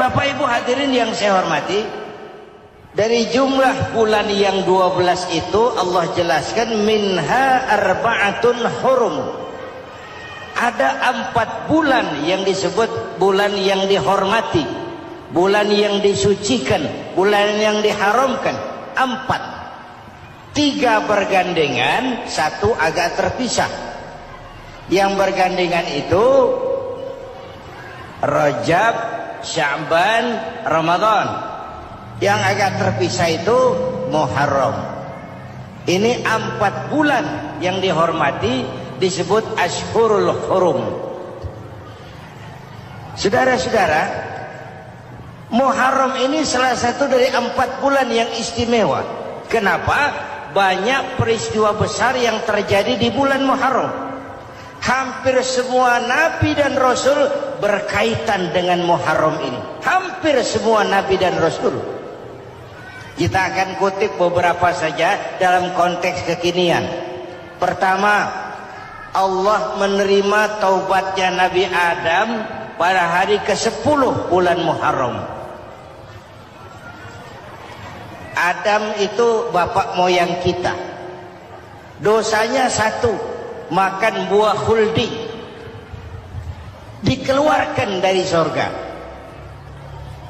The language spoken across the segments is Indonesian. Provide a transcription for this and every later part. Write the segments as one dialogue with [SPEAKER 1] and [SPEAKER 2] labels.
[SPEAKER 1] Bapak Ibu hadirin yang saya hormati, dari jumlah bulan yang 12 itu Allah jelaskan minha arba'atun hurum. Ada 4 bulan yang disebut bulan yang dihormati, bulan yang disucikan, bulan yang diharamkan. 4, 3 bergandengan, 1 agak terpisah. Yang bergandengan itu Rajab, Sya'ban, Ramadan. Yang agak terpisah itu Muharram. Ini 4 bulan yang dihormati, disebut Ashhurul Hurum. Saudara-saudara, Muharram ini salah satu dari 4 bulan yang istimewa. Kenapa? Banyak peristiwa besar yang terjadi di bulan Muharram. Hampir semua nabi dan rasul berkaitan dengan Muharram ini. Hampir semua nabi dan rasul. Kita akan kutip beberapa saja dalam konteks kekinian. Pertama, Allah menerima taubatnya Nabi Adam pada hari ke-10 bulan Muharram. Adam itu bapak moyang kita. Dosanya 1, makan buah khuldi, dikeluarkan dari surga.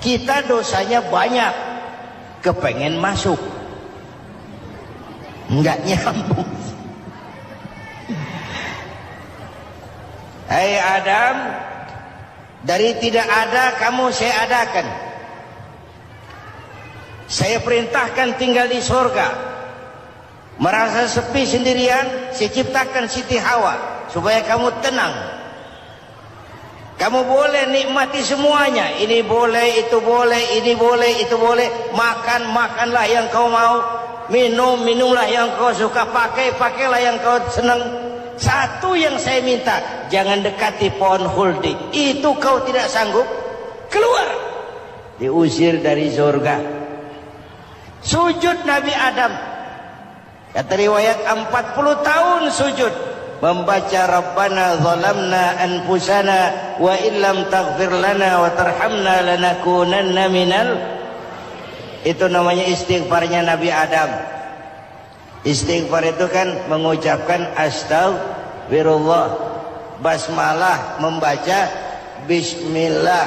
[SPEAKER 1] Kita dosanya banyak, kepengen masuk, enggak nyambung. Hai Adam, dari tidak ada kamu saya adakan. Saya perintahkan tinggal di surga. Merasa sepi sendirian, saya ciptakan Siti Hawa supaya kamu tenang. Kamu boleh nikmati semuanya. Ini boleh, itu boleh, ini boleh, itu boleh. Makan, makanlah yang kau mau. Minum, minumlah yang kau suka. Pakai, pakailah yang kau senang. Satu yang saya minta, jangan dekati pohon khuldi. Itu kau tidak sanggup, keluar. Diusir dari surga. Sujud Nabi Adam. Kata riwayat 40 tahun sujud membaca Rabbana zalamna anfusana wa illam taghfir lana wa tarhamna lanakunanna minal. Itu namanya istighfarnya Nabi Adam. Istighfar itu kan mengucapkan astagfirullah, basmalah, membaca bismillah.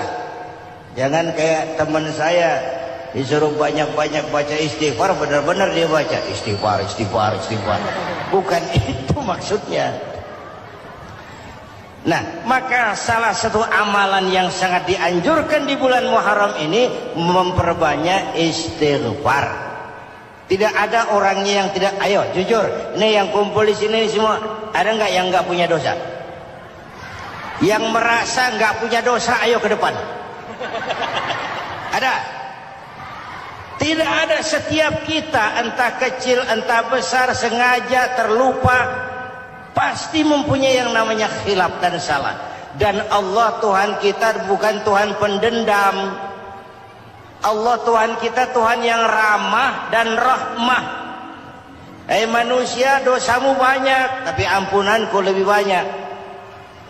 [SPEAKER 1] Jangan kayak teman saya disuruh banyak-banyak baca istighfar, benar-benar dia baca istighfar, istighfar, istighfar. Bukan itu maksudnya. Nah, maka salah satu amalan yang sangat dianjurkan di bulan Muharram ini memperbanyak istighfar. Tidak ada orangnya yang tidak, ayo jujur, ini yang kumpul di sini semua, ada nggak yang nggak punya dosa? Yang merasa nggak punya dosa, ayo ke depan. Ada? Tidak ada. Setiap kita, entah kecil entah besar, sengaja, terlupa, pasti mempunyai yang namanya khilaf dan salah. Dan Allah Tuhan kita bukan Tuhan pendendam. Allah Tuhan kita Tuhan yang ramah dan rahmah. Manusia, dosamu banyak, tapi ampunanku lebih banyak.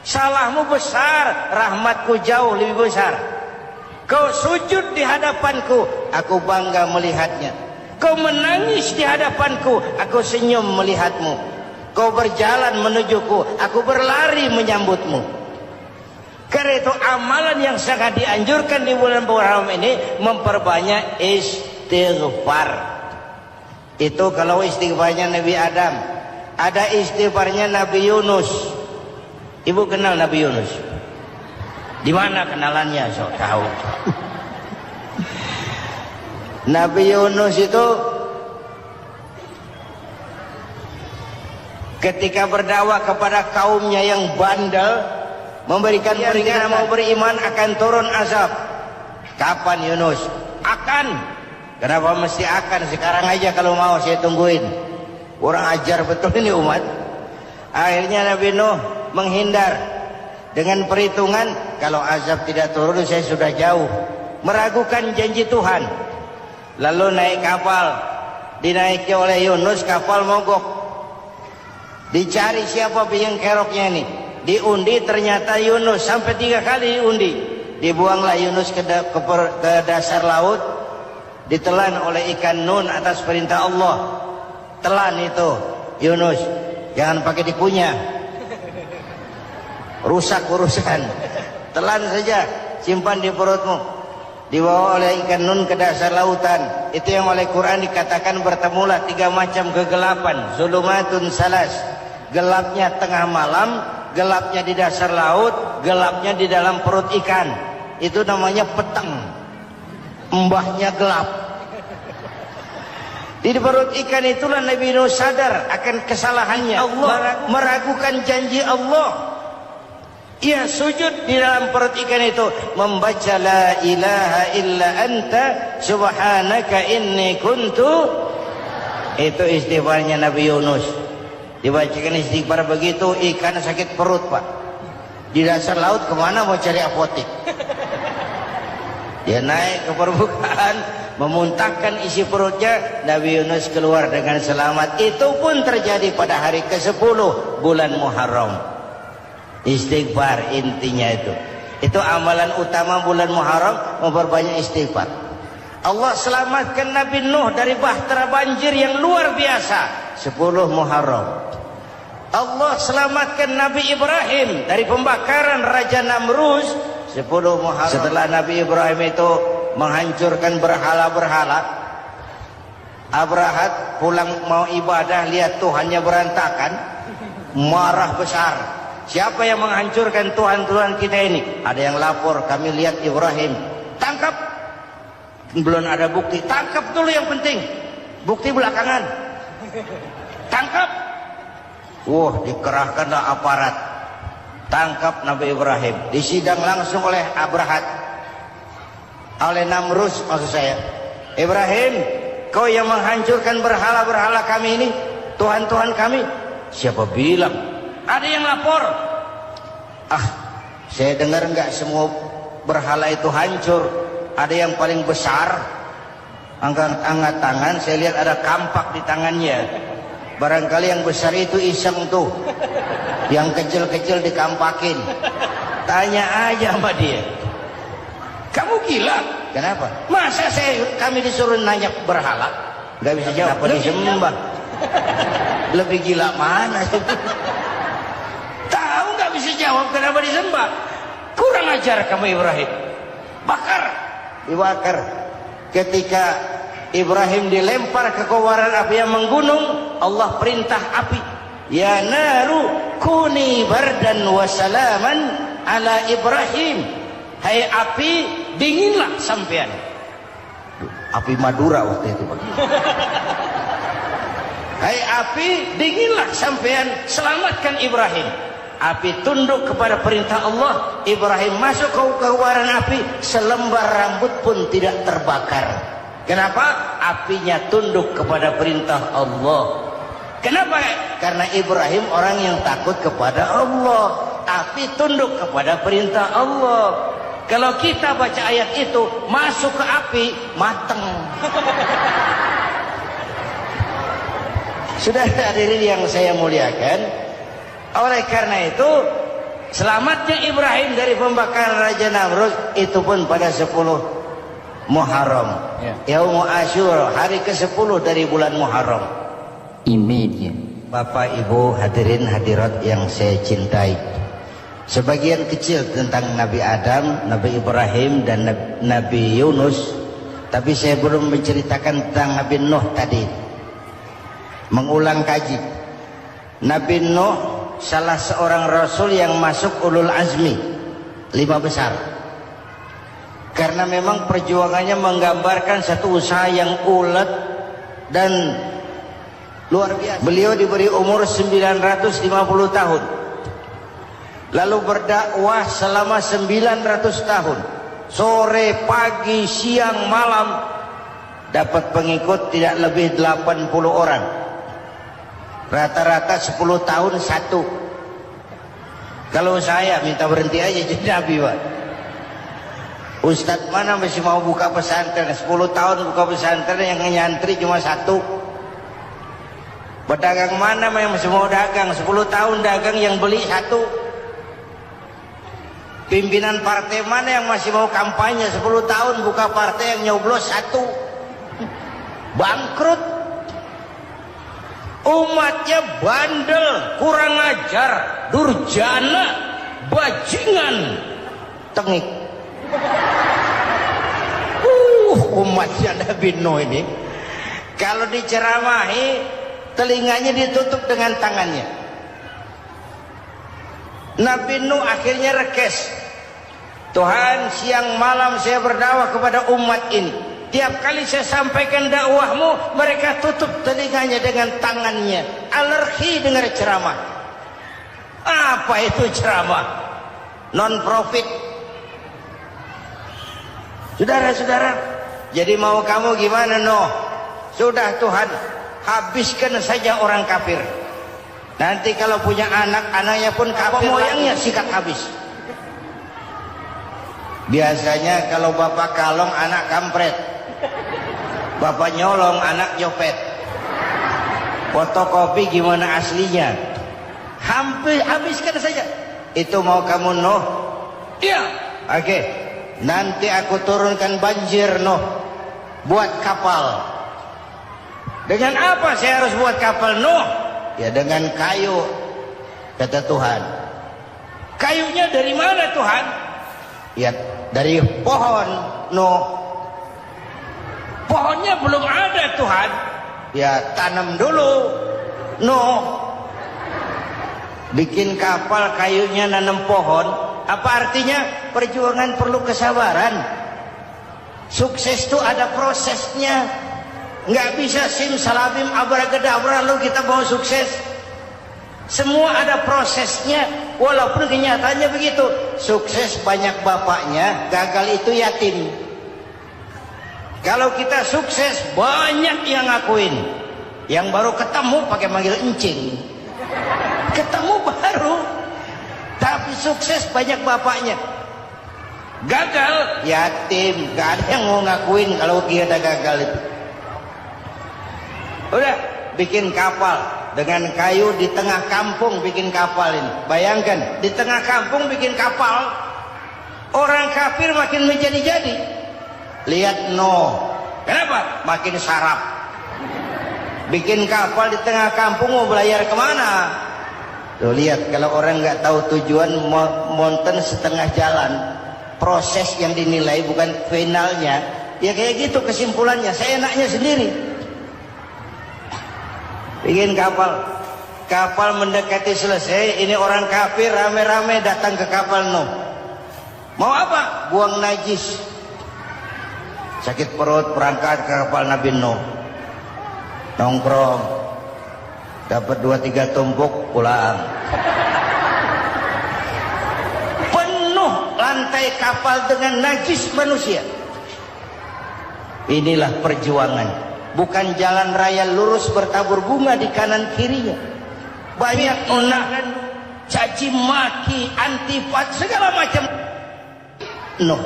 [SPEAKER 1] Salahmu besar, rahmatku jauh lebih besar. Kau sujud di hadapanku, aku bangga melihatnya. Kau menangis di hadapanku, aku senyum melihatmu. Kau berjalan menujuku, aku berlari menyambutmu. Karena itu amalan yang sangat dianjurkan di bulan Muharram ini memperbanyak istighfar. Itu kalau istighfarnya Nabi Adam. Ada istighfarnya Nabi Yunus. Ibu kenal Nabi Yunus? Di mana kenalannya? So tahu. Nabi Yunus itu ketika berdakwah kepada kaumnya yang bandel, memberikan peringatan mau beriman akan turun azab. Kapan Yunus? Akan. Kenapa mesti akan? Sekarang aja kalau mau saya tungguin. Kurang ajar betul ini umat. Akhirnya Nabi Nuh menghindar dengan perhitungan, kalau azab tidak turun saya sudah jauh. Meragukan janji Tuhan. Lalu naik kapal, dinaiki oleh Yunus, kapal mogok. Dicari siapa biang keroknya ini. Diundi, ternyata Yunus. Sampai 3 kali diundi. dibuanglah Yunus ke dasar laut, ditelan oleh ikan nun atas perintah Allah. Telan itu Yunus, jangan pakai dikunyah, rusak urusan. Telan saja, simpan di perutmu. Dibawa oleh ikan nun ke dasar lautan. Itu yang oleh Quran dikatakan bertemulah 3 macam kegelapan. Zulumatun salas, gelapnya tengah malam, gelapnya di dasar laut, gelapnya di dalam perut ikan. Itu namanya petang, embahnya gelap. Di perut ikan itulah Nabi Nuh sadar akan kesalahannya, meragukan janji Allah. Ia sujud di dalam perut ikan itu, membaca la ilaha illa anta subhanaka inni kuntu. Itu istighfarnya Nabi Yunus. Dibacakan istighfar begitu, ikan sakit perut, Pak. Di dasar laut kemana mau cari apotek? Dia naik ke permukaan, memuntahkan isi perutnya. Nabi Yunus keluar dengan selamat. Itu pun terjadi pada hari ke-10 bulan Muharram. Istighfar intinya itu. Itu amalan utama bulan Muharram, memperbanyak istighfar. Allah selamatkan Nabi Nuh dari bahtera banjir yang luar biasa 10 Muharram. Allah selamatkan Nabi Ibrahim dari pembakaran Raja Namrus 10 Muharram. Setelah Nabi Ibrahim itu menghancurkan berhala-berhala, Abrahat pulang mau ibadah, lihat Tuhannya berantakan, marah besar. Siapa yang menghancurkan Tuhan-Tuhan kita ini? Ada yang lapor, kami lihat Ibrahim. Tangkap. Belum ada bukti, tangkap dulu yang penting. Bukti belakangan. Tangkap. Dikerahkanlah aparat. Tangkap Nabi Ibrahim. Disidang langsung oleh Abrahat, oleh Namrus maksud saya. Ibrahim, kau yang menghancurkan berhala-berhala kami ini, Tuhan-Tuhan kami. Siapa bilang? Ada yang lapor. Saya dengar enggak semua berhala itu hancur. Ada yang paling besar, angkat tangan, saya lihat ada kampak di tangannya. Barangkali yang besar itu iseng tuh, yang kecil-kecil dikampakin. Tanya aja sama dia, kamu gila? Kenapa? Masa kami disuruh nanya berhala? Gak bisa jawab, apa disembah? Lebih gila mana? Tahu nggak bisa jawab kenapa disembah? Kurang ajar kamu Ibrahim. Dibakar. Ketika Ibrahim dilempar ke kobaran api yang menggunung, Allah perintah api, ya naru kuni bardan wa salaman ala Ibrahim. Hai api, dinginlah sampean. Api Madura waktu itu, Pak. Hai api, dinginlah sampean, selamatkan Ibrahim. Api tunduk kepada perintah Allah. Ibrahim masuk ke kobaran api, selembar rambut pun tidak terbakar. Kenapa? Apinya tunduk kepada perintah Allah. Kenapa? Karena Ibrahim orang yang takut kepada Allah. Api tunduk kepada perintah Allah. Kalau kita baca ayat itu, masuk ke api, mateng. Sudah hadirin yang saya muliakan, oleh karena itu selamatnya Ibrahim dari pembakaran Raja Namrus itu pun pada 10 Muharram, Yaumul Asyura, hari ke-10 dari bulan Muharram. Bapak Ibu hadirin hadirat yang saya cintai, sebagian kecil tentang Nabi Adam, Nabi Ibrahim dan Nabi Yunus, tapi saya belum menceritakan tentang Nabi Nuh tadi. Mengulang kaji, Nabi Nuh salah seorang rasul yang masuk ulul azmi 5 besar, karena memang perjuangannya menggambarkan satu usaha yang ulet dan luar biasa. Beliau diberi umur 950 tahun, lalu berdakwah selama 900 tahun, sore, pagi, siang, malam, dapat pengikut tidak lebih 80 orang. Rata-rata 10 tahun satu. Kalau saya minta berhenti aja jadi nabi, Pak. Ustadz mana masih mau buka pesantren? 10 tahun buka pesantren, yang nyantri cuma satu. Pedagang mana yang masih mau dagang? 10 tahun dagang, yang beli satu. Pimpinan partai mana yang masih mau kampanye 10 tahun buka partai yang nyoblos 1? Bangkrut. Umatnya bandel, kurang ajar, durjana, bajingan, tengik. Umatnya Nabi Nuh ini kalau diceramahi telinganya ditutup dengan tangannya. Nabi Nuh akhirnya rekes, Tuhan siang malam saya berdakwah kepada umat ini, tiap kali saya sampaikan dakwahmu mereka tutup telinganya dengan tangannya, alergi dengar ceramah. Apa itu ceramah? Non profit. Saudara-saudara, jadi mau kamu gimana Nuh? Sudah Tuhan, habiskan saja orang kafir. Nanti kalau punya anak, anaknya pun kafir, moyangnya sikat habis. Biasanya kalau bapak kalong, anak kampret. Bapak nyolong, anak nyopet. Fotokopi gimana aslinya? Hampir habiskan saja. Itu mau kamu Nuh? Iya. Oke. Nanti aku turunkan banjir Nuh, buat kapal. Dengan apa saya harus buat kapal Nuh? Ya dengan kayu, kata Tuhan. Kayunya dari mana Tuhan? Ya dari pohon Nuh. Pohonnya belum ada Tuhan. Ya tanam dulu Nuh. Bikin kapal kayunya nanam pohon. Apa artinya? Perjuangan perlu kesabaran. Sukses itu ada prosesnya. Nggak bisa simsalabim abracadabra lalu kita mau sukses. Semua ada prosesnya. Walaupun kenyataannya begitu. Sukses banyak bapaknya, gagal itu yatim. Kalau kita sukses banyak yang ngakuin. Yang baru ketemu pakai manggil encing. Ketemu baru. Tapi sukses banyak bapaknya. Gagal yatim, gak ada yang mau ngakuin kalau kita gagal itu. Udah bikin kapal dengan kayu di tengah kampung, bikin kapal ini. Bayangkan di tengah kampung bikin kapal, orang kafir makin menjadi-jadi. Lihat Nuh, kenapa? Makin sarap. Bikin kapal di tengah kampung mau belayar kemana? Tuh lihat, kalau orang nggak tahu tujuan, mountain setengah jalan. Proses yang dinilai bukan finalnya. Ya kayak gitu kesimpulannya. Saya enaknya sendiri. Bikin kapal. Kapal mendekati selesai. Ini orang kafir rame-rame datang ke kapal Nuh. Mau apa? Buang najis. Sakit perut berangkat ke kapal Nabi Nuh. Nongkrong. Dapat 2-3 tumpuk pulang. Penuh lantai kapal dengan najis manusia. Inilah perjuangan. Bukan jalan raya lurus bertabur bunga di kanan kirinya. Banyak unahan, caci maki, antipat, segala macam. Nuh.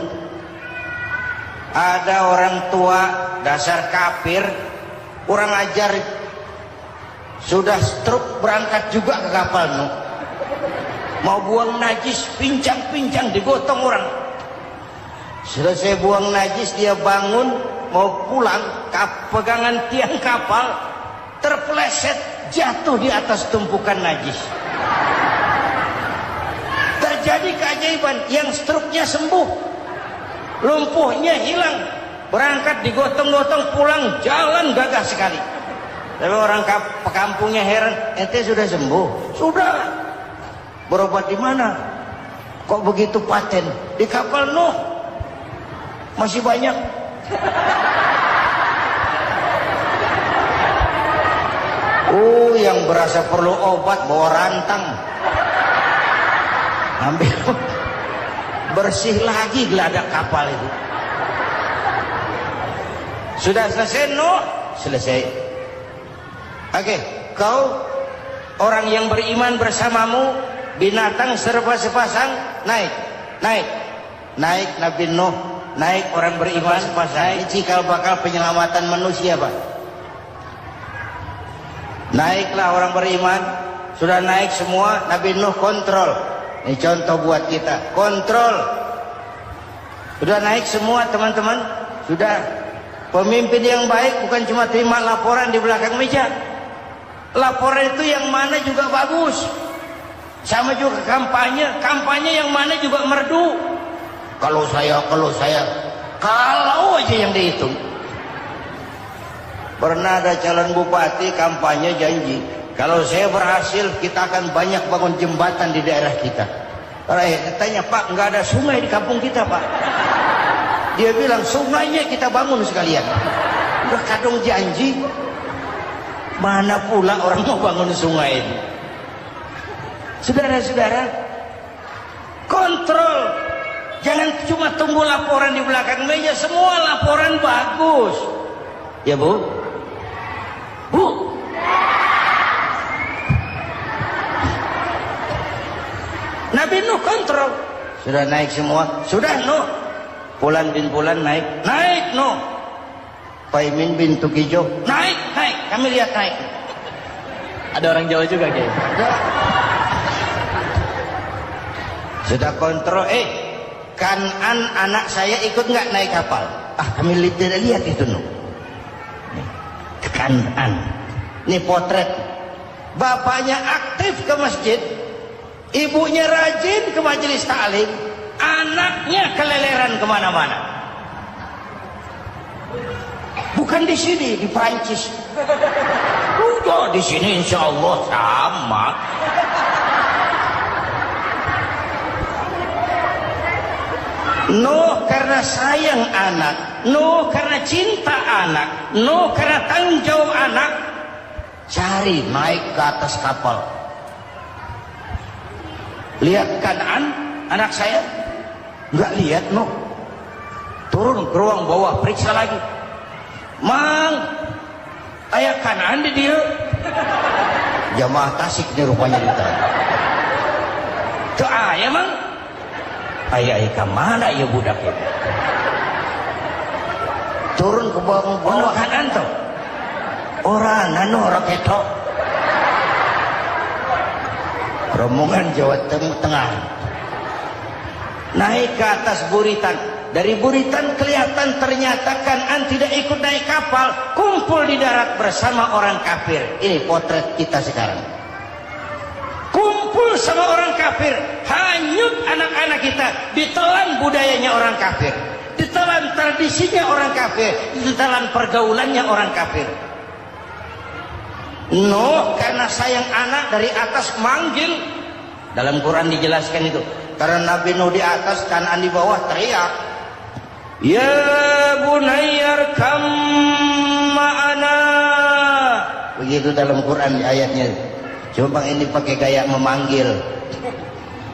[SPEAKER 1] Ada orang tua dasar kafir, kurang ajar, sudah stroke berangkat juga ke kapal Nuh. Mau buang najis, pincang-pincang digotong orang. Selesai buang najis dia bangun mau pulang, pegangan tiang kapal terpeleset jatuh di atas tumpukan najis. Terjadi keajaiban, yang stroke-nya sembuh, lumpuhnya hilang, berangkat digotong-gotong pulang, jalan gagah sekali. Tapi orang kampungnya heran, ente sudah sembuh? Sudah. Berobat di mana? Kok begitu paten? Di kapal Nuh. Masih banyak. Yang berasa perlu obat bawa rantang. Ambil. Bersih lagi geladak kapal itu. Sudah selesai Nuh? Selesai. Oke, kau orang yang beriman bersamamu, binatang serba sepasang, naik Nabi Nuh, naik orang beriman sepasang. Ini cikal bakal penyelamatan manusia, Pak. Naiklah orang beriman, sudah naik semua. Nabi Nuh kontrol, Ini contoh buat kita. Kontrol. Sudah naik semua teman-teman? Sudah. Pemimpin yang baik bukan cuma terima laporan di belakang meja. Laporan itu yang mana juga bagus. Sama juga kampanye. Kampanye yang mana juga merdu. Kalau saya. Kalau aja yang dihitung. Pernah ada calon bupati kampanye janji, kalau saya berhasil kita akan banyak bangun jembatan di daerah kita. Rakyat tanya, Pak, nggak ada sungai di kampung kita, Pak. Dia bilang, sungainya kita bangun sekalian. Udah kadung janji, mana pula orang mau bangun sungai ini. Saudara-saudara, kontrol. Jangan cuma tunggu laporan di belakang meja, semua laporan bagus. Ya, Bu? Bu, Nabi Nuh kontrol. Sudah naik semua? Sudah, Nuh. Pulan bin Pulan naik. Naik, Nuh. Paimin bin Tukijo naik. Kami lihat naik.
[SPEAKER 2] Ada orang Jawa juga, Kiai.
[SPEAKER 1] Sudah kontrol. Kanan anak saya ikut nggak naik kapal? Kami tidak lihat itu, Nuh. Kanan. Ini potret. Bapaknya aktif ke masjid, ibunya rajin ke majelis taklim, anaknya keleleran kemana-mana. Bukan di sini, di Prancis. Udah di sini insya Allah sama. Nuh karena sayang anak, Nuh karena cinta anak, Nuh karena tanggung jawab anak, cari naik ke atas kapal. Lihat Kanaan, anak saya, nggak lihat, Nuh. Turun ke ruang bawah, periksa lagi. Mang, ayah Kanaan di dia. Jamaah Tasik nih rupanya ditanya. Tuh ayah, Mang. Ayah kemana ya budak itu? Turun ke bawah kanan tuh. Orang nano raketo. Rombongan Jawa Tengah. Naik ke atas buritan. Dari buritan kelihatan ternyata Kanaan tidak ikut naik kapal, kumpul di darat bersama orang kafir. Ini potret kita sekarang. Kumpul sama orang kafir, hanyut anak-anak kita, ditelan budayanya orang kafir, ditelan tradisinya orang kafir, ditelan pergaulannya orang kafir. Nuh karena sayang anak dari atas manggil. Dalam Quran dijelaskan itu. Karena Nabi Nuh di atas, Kanaan di bawah, teriak, ya bunayyar kam ma'ana. Begitu dalam Quran di ayatnya. Coba ini pakai gaya memanggil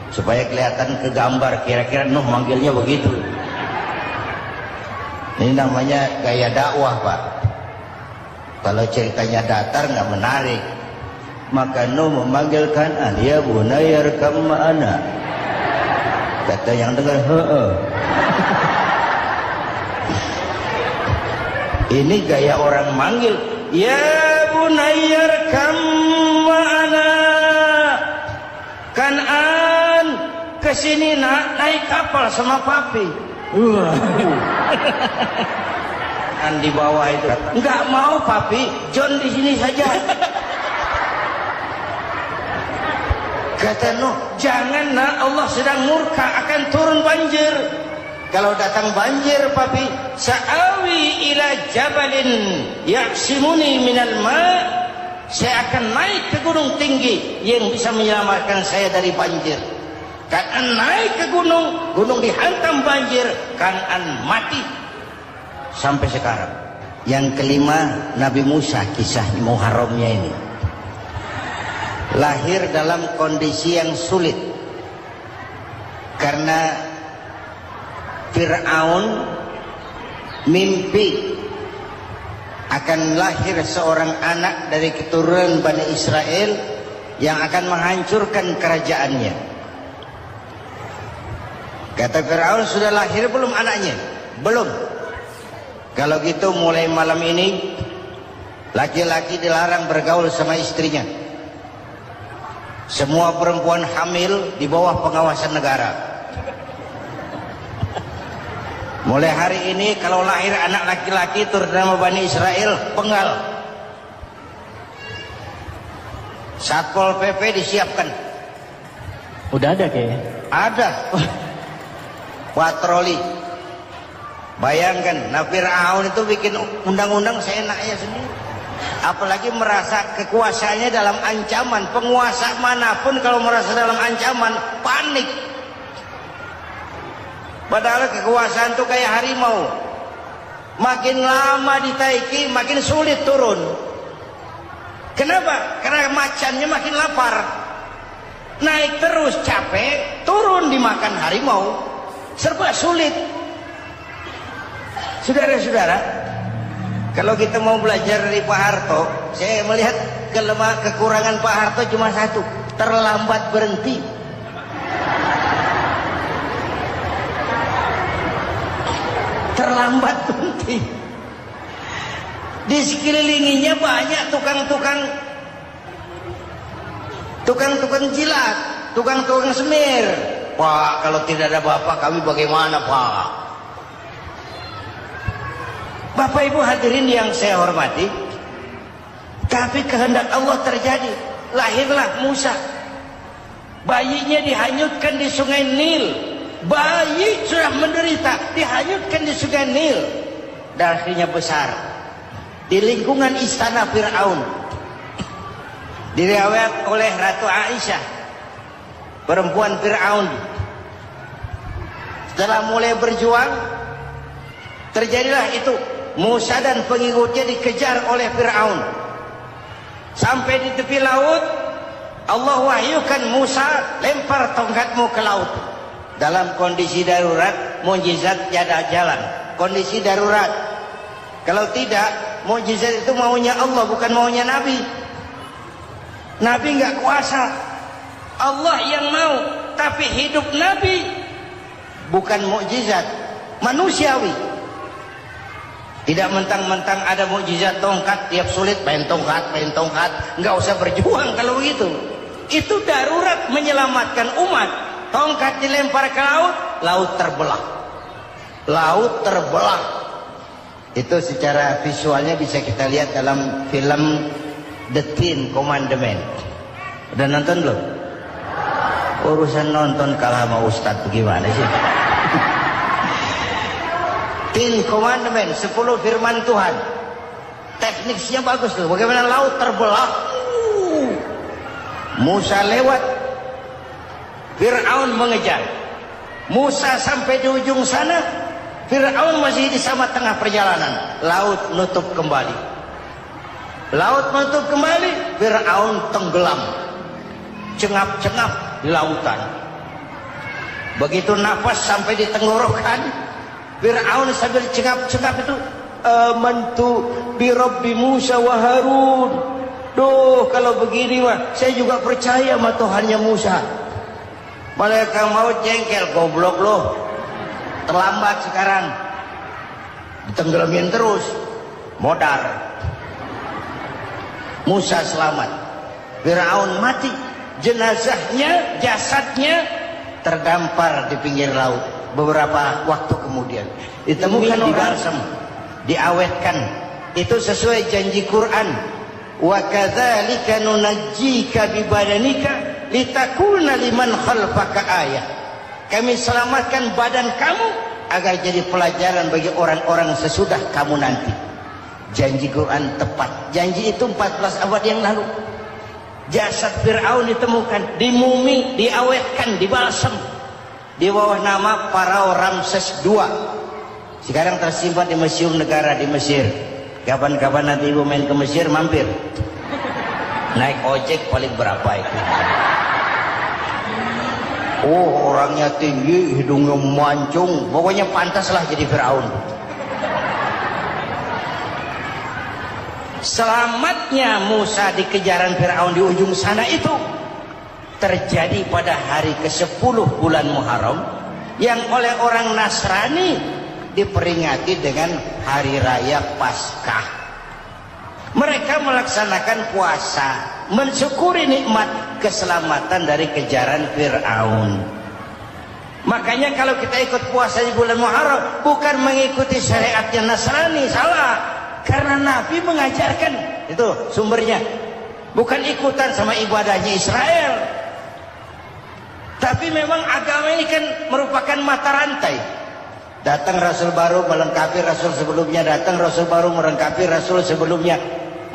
[SPEAKER 1] supaya kelihatan ke gambar, kira-kira Nuh manggilnya begitu. Ini namanya gaya dakwah, Pak. Kalau ceritanya datar nggak menarik, maka Nuh memanggil Kanaan, ya bunayyar kam ma'ana. Kata yang dengar, ini gaya orang manggil, ya bunayyar kam ma'ana. Kanaan kesini nak, naik kapal sama papi. Kan di bawah itu, nggak mau papi, John di sini saja. Kata Nuh, jangan nak, Allah sedang murka, akan turun banjir. Kalau datang banjir papi, sa'awi ila jabalin yaksimuni minal ma', saya akan naik ke gunung tinggi yang bisa menyelamatkan saya dari banjir. Kanaan naik ke gunung, gunung dihantam banjir, Kanaan mati sampai sekarang. Yang kelima, Nabi Musa, kisah Muharramnya ini. Lahir dalam kondisi yang sulit karena Fir'aun mimpi akan lahir seorang anak dari keturunan Bani Israel yang akan menghancurkan kerajaannya. Kata Fir'aun, sudah lahir belum anaknya? Belum. Kalau gitu mulai malam ini laki-laki dilarang bergaul sama istrinya. Semua perempuan hamil di bawah pengawasan negara. Mulai hari ini kalau lahir anak laki-laki turut nama Bani Israel, penggal. Satpol PP disiapkan.
[SPEAKER 2] Udah ada kayaknya.
[SPEAKER 1] Ada. Patroli. Bayangkan, nah Fir'aun itu bikin undang-undang seenaknya sendiri. Apalagi merasa kekuasaannya dalam ancaman. Penguasa manapun kalau merasa dalam ancaman, panik. Padahal kekuasaan itu kayak harimau. Makin lama ditaiki, makin sulit turun. Kenapa? Karena macannya makin lapar. Naik terus capek, turun dimakan harimau. Serba sulit. Saudara-saudara, kalau kita mau belajar dari Pak Harto, saya melihat kekurangan Pak Harto cuma satu, terlambat berhenti. Terlambat berhenti. Di sekelilinginya banyak tukang-tukang jilat, tukang-tukang semir. Pak, kalau tidak ada Bapak kami bagaimana, Pak? Bapak Ibu hadirin yang saya hormati, tapi kehendak Allah terjadi. Lahirlah Musa. Bayinya dihanyutkan di sungai Nil. Bayi sudah menderita, dihanyutkan di sungai Nil. Dan akhirnya besar di lingkungan istana Fir'aun. Diriwayat oleh Ratu Aisyah, perempuan Fir'aun. Setelah mulai berjuang, terjadilah itu. Musa dan pengikutnya dikejar oleh Fir'aun. Sampai di tepi laut, Allah wahyukan Musa, lempar tongkatmu ke laut. Dalam kondisi darurat, mukjizat tiada jalan. Kondisi darurat. Kalau tidak, mukjizat itu maunya Allah, bukan maunya Nabi. Nabi nggak kuasa. Allah yang mau. Tapi hidup Nabi bukan mukjizat, manusiawi. Tidak mentang-mentang ada mukjizat tongkat, tiap sulit main tongkat. Nggak usah berjuang kalau begitu. Itu darurat menyelamatkan umat. Tongkat dilempar ke laut, laut terbelah. Laut terbelah. Itu secara visualnya bisa kita lihat dalam film The Ten Commandments. Udah nonton belum? Urusan nonton kalah sama Ustadz bagaimana sih? Ten Commandments, 10 firman Tuhan. Tekniknya bagus loh. Bagaimana laut terbelah? Musa lewat, Fir'aun mengejar. Musa sampai di ujung sana, Fir'aun masih di sama tengah perjalanan. Laut nutup kembali. Laut menutup kembali, Fir'aun tenggelam. Cengap-cengap di lautan. Begitu nafas sampai di tenggorokan, Fir'aun sambil cengap-cengap itu, amantu bi Rabbi Musa wa Harun. Duh, kalau begini mah saya juga percaya sama Tuhannya Musa. Malaikat maut jengkel, goblok loh. Terlambat sekarang. Ditenggelamin terus. Modar. Musa selamat. Fir'aun mati. Jenazahnya, jasadnya terdampar di pinggir laut. Beberapa waktu kemudian ditemukan di balsam, diawetkan. Itu sesuai janji Quran. Wa kadzalika nunajjika bi badanika litakuna liman khalfaka ayah. Kami selamatkan badan kamu agar jadi pelajaran bagi orang-orang sesudah kamu nanti. Janji Quran tepat. Janji itu 14 abad yang lalu. Jasad Fir'aun ditemukan, dimumi, diawetkan, dibalsam di bawah nama Farao Ramses II. Sekarang tersimpan di Museum Negara di Mesir. Kapan-kapan nanti ibu main ke Mesir, mampir. Naik ojek paling berapa itu? Oh, orangnya tinggi, hidungnya mancung, pokoknya pantaslah jadi Fir'aun. Selamatnya Musa di kejaran Fir'aun di ujung sana itu terjadi pada hari ke-10 bulan Muharram, yang oleh orang Nasrani diperingati dengan hari raya Paskah. Mereka melaksanakan puasa, mensyukuri nikmat keselamatan dari kejaran Fir'aun. Makanya kalau kita ikut puasa di bulan Muharram bukan mengikuti syariatnya Nasrani, salah. Karena Nabi mengajarkan, itu sumbernya. Bukan ikutan sama ibadahnya Israel. Tapi memang agama ini kan merupakan mata rantai. Datang Rasul baru melengkapi Rasul sebelumnya, datang Rasul baru melengkapi Rasul sebelumnya.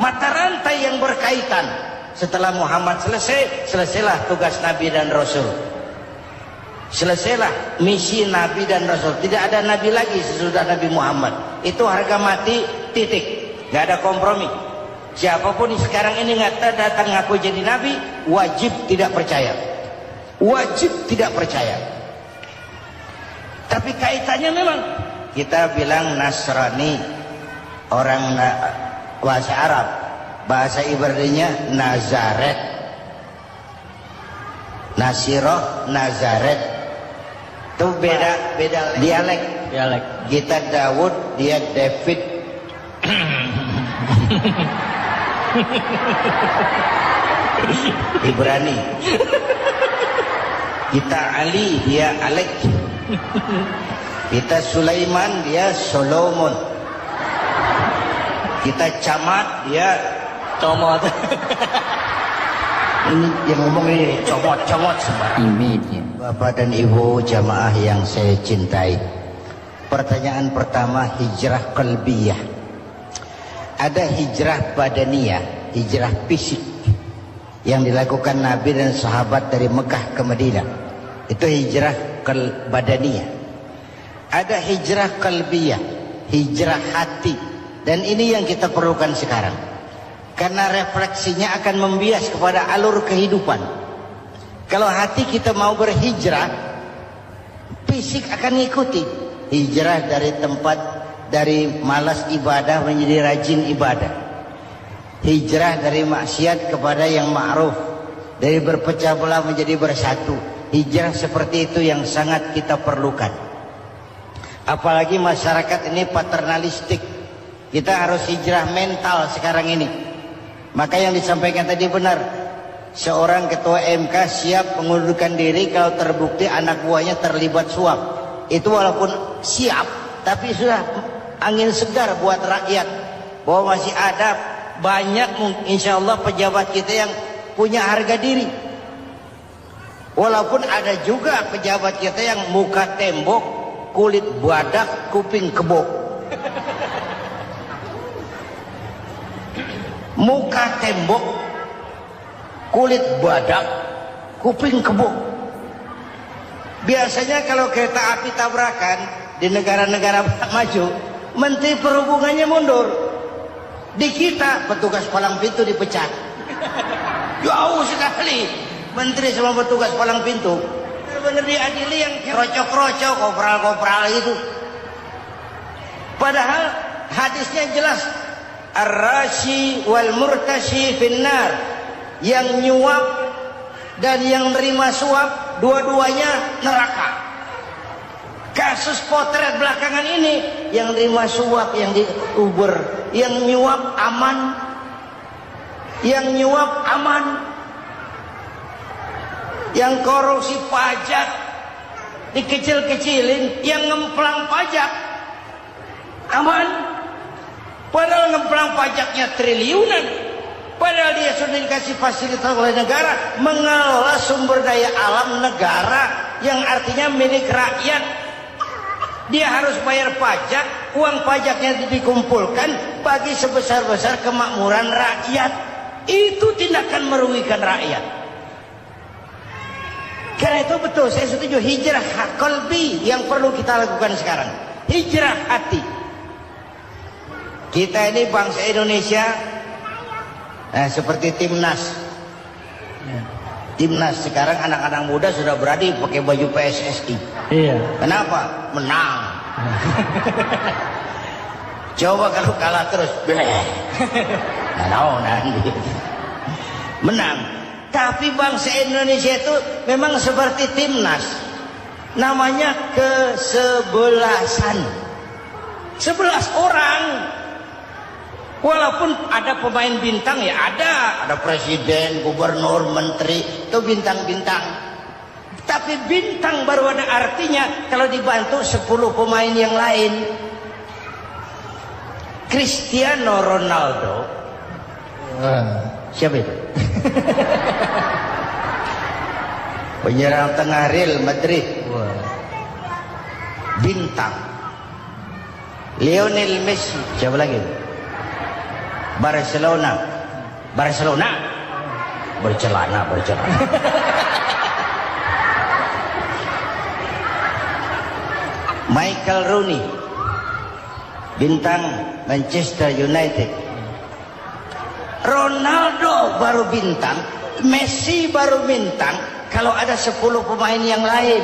[SPEAKER 1] Mata rantai yang berkaitan. Setelah Muhammad selesai, selesailah tugas Nabi dan Rasul. Selesailah misi Nabi dan Rasul. Tidak ada Nabi lagi sesudah Nabi Muhammad. Itu harga mati, titik. Gak ada kompromi. Siapapun sekarang ini nggak datang ngaku jadi Nabi, wajib tidak percaya. Wajib tidak percaya. Tapi kaitannya memang kita bilang Nasrani, orang bahasa Arab, bahasa Ibraninya Nazaret, Nasiroh, Nazaret. Itu beda dialek. Kita Daud, dia David. Ibrani. Kita Ali, dia Alek. Kita Sulaiman, dia Solomon. Kita Camat, dia Comot. Ini yang ngomong ini comot semua. Bapak dan Ibu jamaah yang saya cintai, pertanyaan pertama, hijrah qalbiyah. Ada hijrah badaniyah, hijrah fisik yang dilakukan Nabi dan sahabat dari Mekah ke Madinah. Itu hijrah badaniyah. Ada hijrah qalbiyah, hijrah hati. Dan ini yang kita perlukan sekarang. Karena refleksinya akan membias kepada alur kehidupan. Kalau hati kita mau berhijrah, fisik akan ngikuti. Hijrah dari tempat, dari malas ibadah menjadi rajin ibadah. Hijrah dari maksiat kepada yang ma'ruf, dari berpecah belah menjadi bersatu. Hijrah seperti itu yang sangat kita perlukan. Apalagi masyarakat ini paternalistik. Kita harus hijrah mental sekarang ini. Maka yang disampaikan tadi benar. Seorang ketua MK siap mengundurkan diri kalau terbukti anak buahnya terlibat suap. Itu walaupun siap, tapi sudah angin segar buat rakyat. Bahwa masih ada banyak insya Allah pejabat kita yang punya harga diri. Walaupun ada juga pejabat kita yang muka tembok, kulit badak, kuping kebo. Muka tembok, kulit badak, kuping kebo. Biasanya kalau kereta api tabrakan di negara-negara maju, Menteri Perhubungannya mundur. Di kita petugas palang pintu dipecat. Jauh sekali Menteri sama petugas palang pintu. Benar-benar diadili yang krocok-krocok, kopral-kopral itu. Padahal hadisnya jelas. Ar-rashi wal murtashi finnar. Yang nyuap dan yang nerima suap, dua-duanya neraka. Kasus potret belakangan ini, yang nerima suap, yang diuber, yang nyuap aman, yang nyuap aman, yang korupsi pajak dikecil-kecilin, yang ngemplang pajak aman. Padahal ngemplang pajaknya triliunan. Padahal dia sudah dikasih fasilitas oleh negara mengelola sumber daya alam negara yang artinya milik rakyat. Dia harus bayar pajak, uang pajaknya dikumpulkan bagi sebesar-besar kemakmuran rakyat. Itu tindakan merugikan rakyat. Karena itu betul, saya setuju hijrah qalbi yang perlu kita lakukan sekarang. Hijrah hati. Kita ini bangsa Indonesia seperti timnas. Timnas sekarang anak-anak muda sudah berani pakai baju PSSI.
[SPEAKER 2] Iya.
[SPEAKER 1] Kenapa? Menang. Coba kalau kalah terus, nanti menang. Tapi bangsa Indonesia itu memang seperti timnas. Namanya kesebelasan. 11 orang. Walaupun ada pemain bintang ya ada presiden, gubernur, menteri, itu bintang-bintang. Tapi bintang baru ada artinya kalau dibantu 10 pemain yang lain. Cristiano Ronaldo. Siapa itu? Penyerang tengah Real Madrid. Bintang. Lionel Messi. Siapa lagi? Barcelona. Bercelana. Michael Rooney, bintang Manchester United. Ronaldo baru bintang, Messi baru bintang kalau ada 10 pemain yang lain.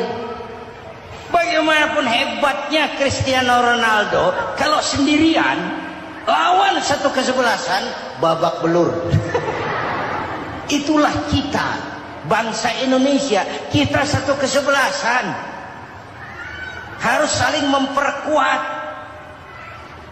[SPEAKER 1] Bagaimanapun hebatnya Cristiano Ronaldo, kalau sendirian lawan satu kesebelasan babak belur. Itulah kita, bangsa Indonesia, kita satu kesebelasan. Harus saling memperkuat.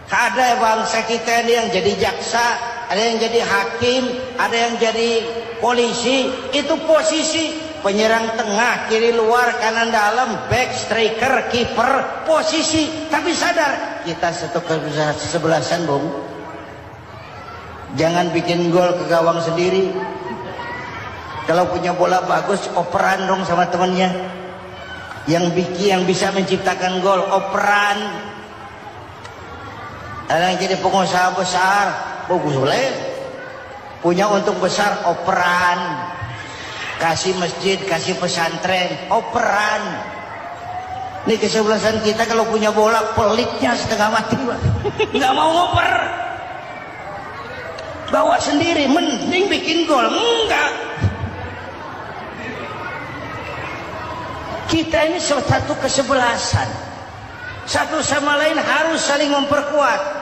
[SPEAKER 1] Ada bangsa kita ini yang jadi jaksa, ada yang jadi hakim, ada yang jadi polisi. Itu posisi penyerang tengah, kiri luar, kanan dalam, back, striker, kiper, posisi. Tapi sadar kita satu kesebelasan, Bung. Jangan bikin gol ke gawang sendiri. Kalau punya bola bagus, operan dong sama temannya. Yang bisa menciptakan gol, operan. Ada yang jadi pengusaha besar, bagus boleh. Punya untung besar, operan. Kasih masjid, kasih pesantren, operan. Ini kesebelasan kita kalau punya bola pelitnya setengah mati, nggak mau ngoper. Bawa sendiri, mending bikin gol, enggak. Kita ini satu kesebelasan, satu sama lain harus saling memperkuat.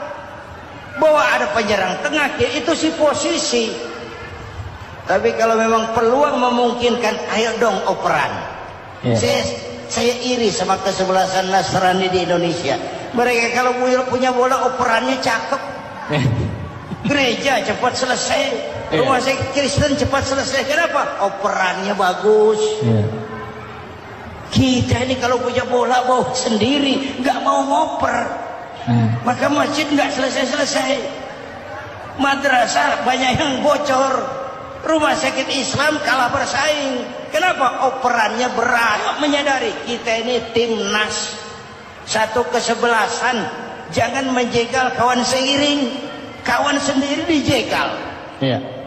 [SPEAKER 1] Bahwa ada penyerang tengah, itu si posisi. Tapi kalau memang peluang memungkinkan, ayo dong operan. Saya iri sama kesebelasan Nasrani di Indonesia. Mereka kalau punya bola operannya cakep. Gereja cepat selesai, rumah sakit Kristen cepat selesai. Kenapa? Operannya bagus. Kita ini kalau punya bola bawa sendiri, nggak mau ngoper. Maka masjid nggak selesai-selesai. Madrasah banyak yang bocor. Rumah sakit Islam kalah bersaing. Kenapa? Operannya berat. Menyadari kita ini timnas, satu kesebelasan. Jangan menjegal kawan seiring, kawan sendiri dijegal.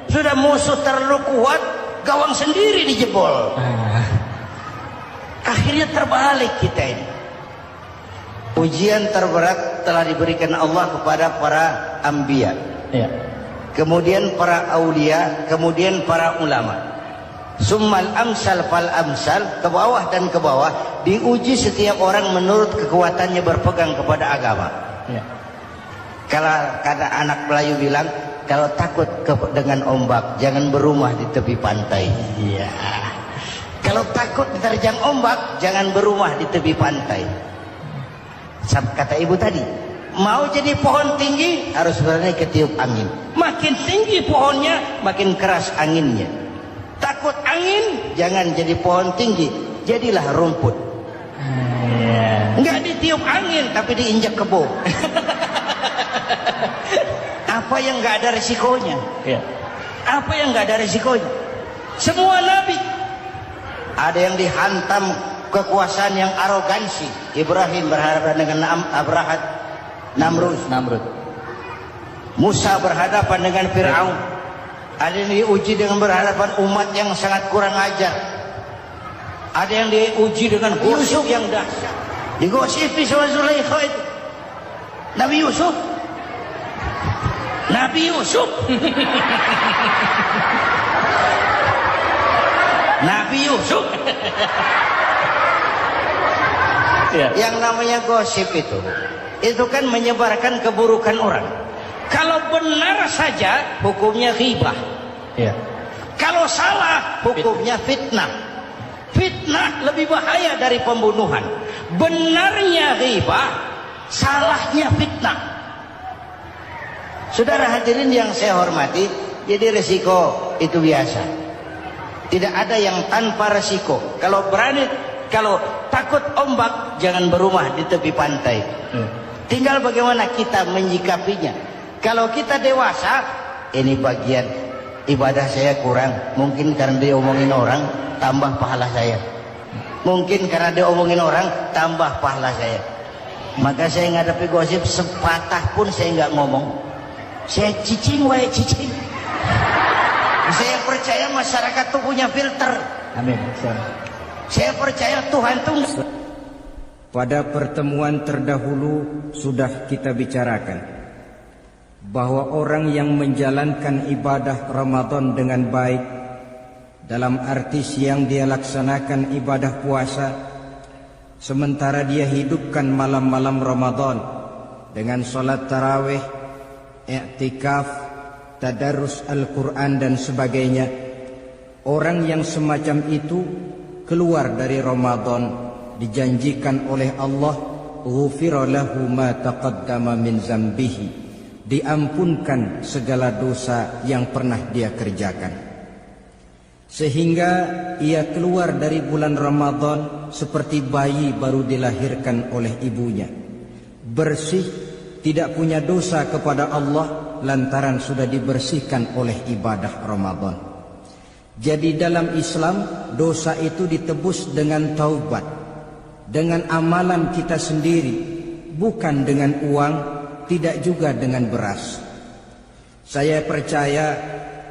[SPEAKER 1] Sudah musuh terlalu kuat, gawang sendiri dijebol. Akhirnya terbalik kita ini. Ujian terberat telah diberikan Allah kepada para anbiya, kemudian para aulia, kemudian para ulama. Summal amsal fal amsal, ke bawah dan ke bawah, diuji setiap orang menurut kekuatannya berpegang kepada agama. Kalau kata anak Melayu bilang, kalau takut dengan ombak, jangan berumah di tepi pantai. Kalau takut diterjang ombak, jangan berumah di tepi pantai. Kata ibu tadi, mau jadi pohon tinggi harus berani ketiup angin. Makin tinggi pohonnya, makin keras anginnya. Takut angin, jangan jadi pohon tinggi, jadilah rumput. Enggak ditiup angin, tapi diinjak kebo. Apa yang enggak ada resikonya? Apa yang enggak ada resikonya? Semua nabi ada yang dihantam kekuasaan yang arogansi. Ibrahim berhadapan dengan Namrud. Musa berhadapan dengan Fir'aun. Ada yang diuji dengan berhadapan umat yang sangat kurang ajar. Ada yang diuji dengan gosip yang dahsyat. Digosipi sama Zulaikha itu. Nabi Yusuf. Nabi Yusuf. Yang namanya gosip itu kan menyebarkan keburukan orang. Kalau benar saja hukumnya ghibah. Kalau salah hukumnya fitnah. Fitnah lebih bahaya dari pembunuhan. Benarnya ghibah, salahnya fitnah. Saudara hadirin yang saya hormati, jadi resiko itu biasa. Tidak ada yang tanpa resiko. Kalau takut ombak, jangan berumah di tepi pantai. Tinggal bagaimana kita menyikapinya. Kalau kita dewasa, ini bagian ibadah saya kurang. Mungkin karena diomongin orang, tambah pahala saya. Mungkin karena diomongin orang, tambah pahala saya. Maka saya ngadapi gosip sepatah pun saya nggak ngomong. Saya cicing wae cicing. Saya percaya masyarakat tuh punya filter.
[SPEAKER 2] Amin.
[SPEAKER 1] Saya percaya Tuhan tuh.
[SPEAKER 3] Pada pertemuan terdahulu sudah kita bicarakan bahwa orang yang menjalankan ibadah Ramadan dengan baik, dalam arti siang dia laksanakan ibadah puasa, sementara dia hidupkan malam-malam Ramadan dengan sholat tarawih, i'tikaf, tadarus Al-Quran dan sebagainya. Orang yang semacam itu keluar dari Ramadan dijanjikan oleh Allah, ghufira lahu ma taqaddama min zambihi, diampunkan segala dosa yang pernah dia kerjakan. Sehingga ia keluar dari bulan Ramadan seperti bayi baru dilahirkan oleh ibunya, bersih, tidak punya dosa kepada Allah lantaran sudah dibersihkan oleh ibadah Ramadan. Jadi dalam Islam dosa itu ditebus dengan taubat, dengan amalan kita sendiri, bukan dengan uang, tidak juga dengan beras. Saya percaya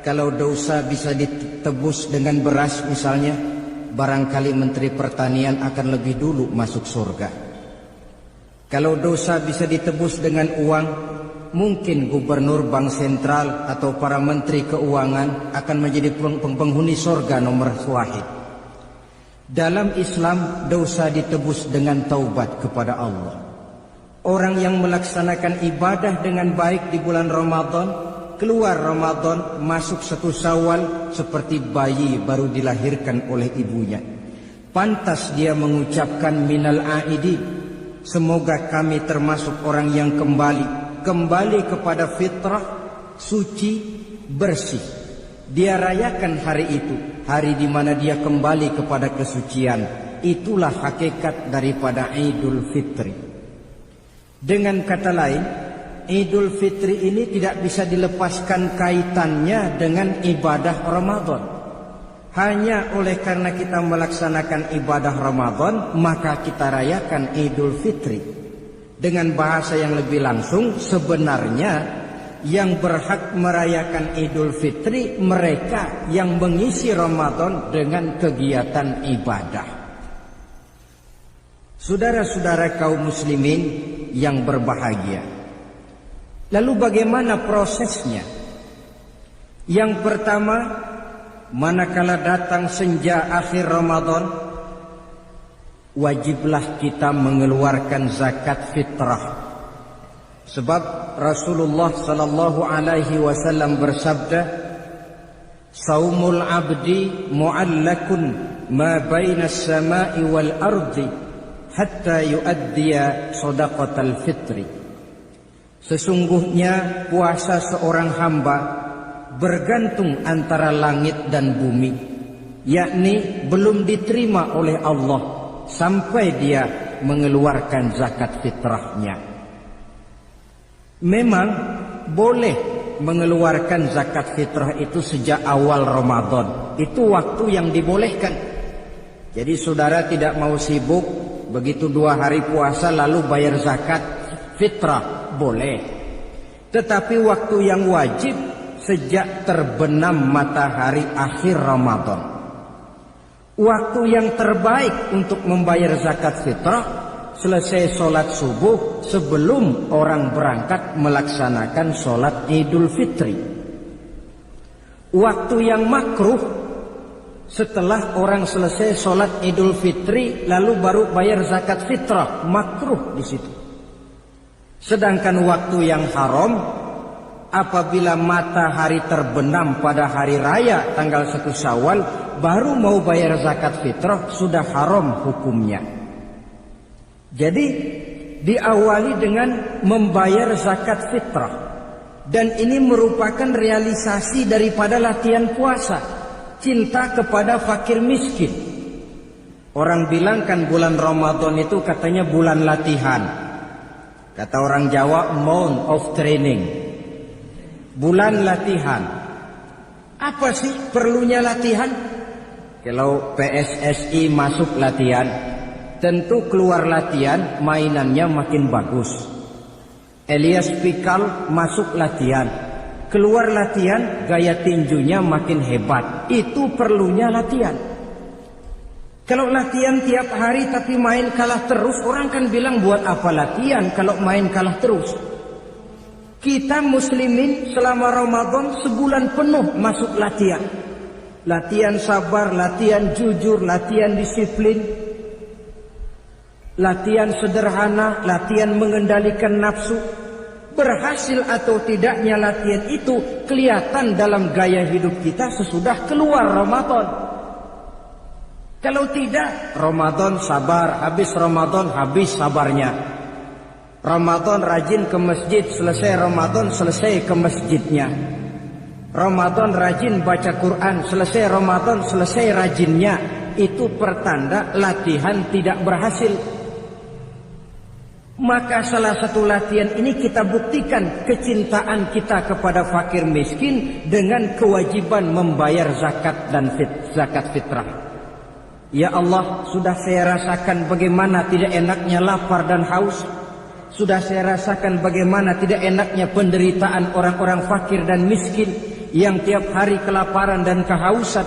[SPEAKER 3] kalau dosa bisa ditebus dengan beras misalnya, barangkali Menteri Pertanian akan lebih dulu masuk surga. Kalau dosa bisa ditebus dengan uang, mungkin Gubernur Bank Sentral atau para Menteri Keuangan akan menjadi penghuni surga nomor 1. Dalam Islam dosa ditebus dengan taubat kepada Allah. Orang yang melaksanakan ibadah dengan baik di bulan Ramadan, keluar Ramadan, masuk 1 Syawal seperti bayi baru dilahirkan oleh ibunya. Pantas dia mengucapkan minal aidin, semoga kami termasuk orang yang kembali kepada fitrah, suci, bersih. Dia rayakan hari itu, hari di mana dia kembali kepada kesucian. Itulah hakikat daripada Idul Fitri. Dengan kata lain, Idul Fitri ini tidak bisa dilepaskan kaitannya dengan ibadah Ramadan. Hanya oleh karena kita melaksanakan ibadah Ramadan, maka kita rayakan Idul Fitri. Dengan bahasa yang lebih langsung, sebenarnya yang berhak merayakan Idul Fitri mereka yang mengisi Ramadan dengan kegiatan ibadah. Saudara-saudara kaum muslimin yang berbahagia, lalu bagaimana prosesnya? Yang pertama, manakala datang senja akhir Ramadan, wajiblah kita mengeluarkan zakat fitrah. Sebab Rasulullah sallallahu alaihi wasallam bersabda, "Saumul 'abdi mu'allakun ma baina as-sama'i wal ardi hatta yu'addiya shadaqatal fitri." Sesungguhnya puasa seorang hamba bergantung antara langit dan bumi, yakni belum diterima oleh Allah sampai dia mengeluarkan zakat fitrahnya. Memang boleh mengeluarkan zakat fitrah itu sejak awal Ramadan. Itu waktu yang dibolehkan. Jadi saudara tidak mau sibuk, begitu 2 hari puasa lalu bayar zakat fitrah, boleh. Tetapi waktu yang wajib sejak terbenam matahari akhir Ramadan. Waktu yang terbaik untuk membayar zakat fitrah selesai sholat subuh sebelum orang berangkat melaksanakan sholat Idul Fitri. Waktu yang makruh setelah orang selesai sholat Idul Fitri lalu baru bayar zakat fitrah, makruh di situ. Sedangkan waktu yang haram apabila matahari terbenam pada hari raya tanggal 1 Syawal baru mau bayar zakat fitrah, sudah haram hukumnya. Jadi diawali dengan membayar zakat fitrah. Dan ini merupakan realisasi daripada latihan puasa, cinta kepada fakir miskin. Orang bilang kan bulan Ramadan itu katanya bulan latihan. Kata orang Jawa, month of training. Bulan latihan. Apa sih perlunya latihan? Kalau PSSI masuk latihan, tentu keluar latihan mainannya makin bagus. Elias Pikal masuk latihan, keluar latihan gaya tinjunya makin hebat. Itu perlunya latihan. Kalau latihan tiap hari tapi main kalah terus, orang kan bilang buat apa latihan kalau main kalah terus. Kita muslimin selama Ramadan sebulan penuh masuk latihan. Latihan sabar, latihan jujur, latihan disiplin, latihan sederhana, latihan mengendalikan nafsu. Berhasil atau tidaknya latihan itu kelihatan dalam gaya hidup kita sesudah keluar Ramadan. Kalau tidak, Ramadan sabar, habis Ramadan habis sabarnya. Ramadan rajin ke masjid, selesai Ramadan selesai ke masjidnya. Ramadan rajin baca Quran, selesai Ramadan selesai rajinnya. Itu pertanda latihan tidak berhasil. Maka salah satu latihan ini kita buktikan kecintaan kita kepada fakir miskin dengan kewajiban membayar zakat dan zakat fitrah. Ya Allah, sudah saya rasakan bagaimana tidak enaknya lapar dan haus. Sudah saya rasakan bagaimana tidak enaknya penderitaan orang-orang fakir dan miskin yang tiap hari kelaparan dan kehausan.